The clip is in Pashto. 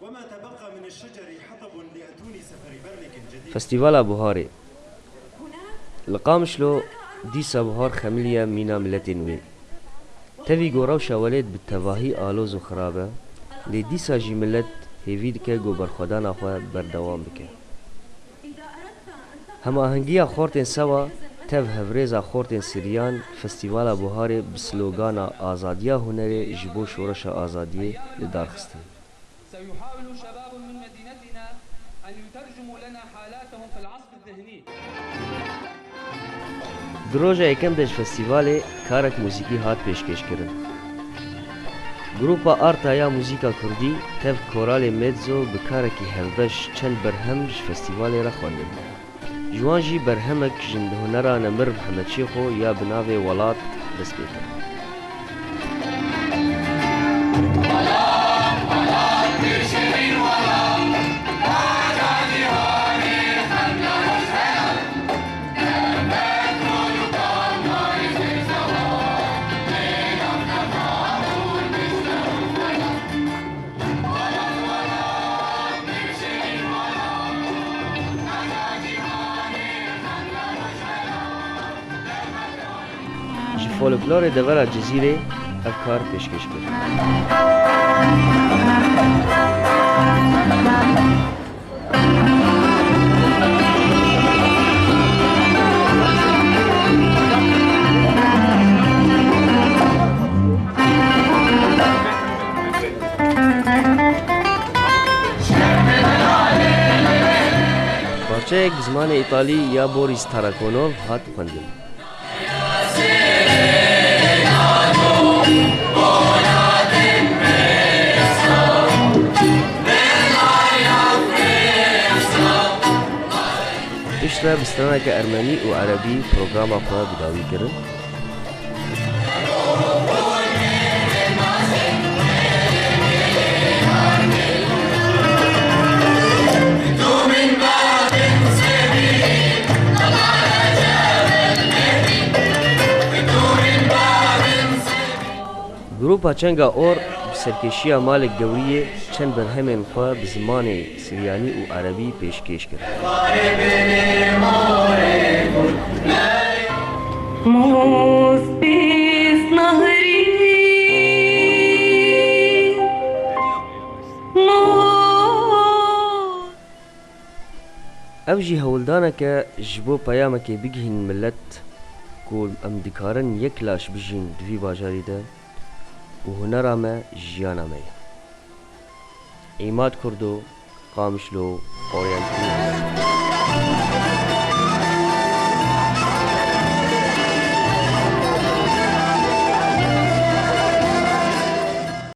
وما تبقى من الشجر حطب لأتوني سفر برنك جديد. فستيفال بهاري لقامشلو ديسا بهار خميليا مينا ملتين وي تفي گوروشا ولد بالتواهي آلوز و خرابه لی دیسا جی ملت هیوید که گوبر خودانا خواه بردوام بکه هما هنگیا خورتین سوا تف هفریزا خورتین سریان فستیوالا بوهاری بسلوگانا آزادیا هنری جبو شورش آزادی لدار خستن. سيحاول شباب من مدينتنا أن يترجموا لنا حالاتهم في العصف الذهني. دروجا یکم دج فستیوالی کارک موسیقی هات پیشکش کرد. گروپا آرتا یا موسیقا کردی تف کورال مدزو بکارکی هفدش چند برهمش فستیوالی را خواندن. جوانجی برهمک جند هنرا نمر محمد شیخو یا بناوی ولات دست بیتر. فولکلور دورا جزیره افکار پیشکش کرد. پارچه یک زمان ایتالی یا بوریس تاراکونوف هات خواندن. اشترى بستانك أرمني وعربي برنامج أخوة بداوي كرن. گروپا چنگا اور بسرکشی مالک گوریه چند برهمین خواه بزمان سریانی و عربی پیشکش کرد. اوجی هولدانه که جبو پیامه که بگهین ملت کول ام دکارن یک لاش بجین دوی باجاری ده و هنرامه جیانامه. عماد کردو قامشلو اورینتیز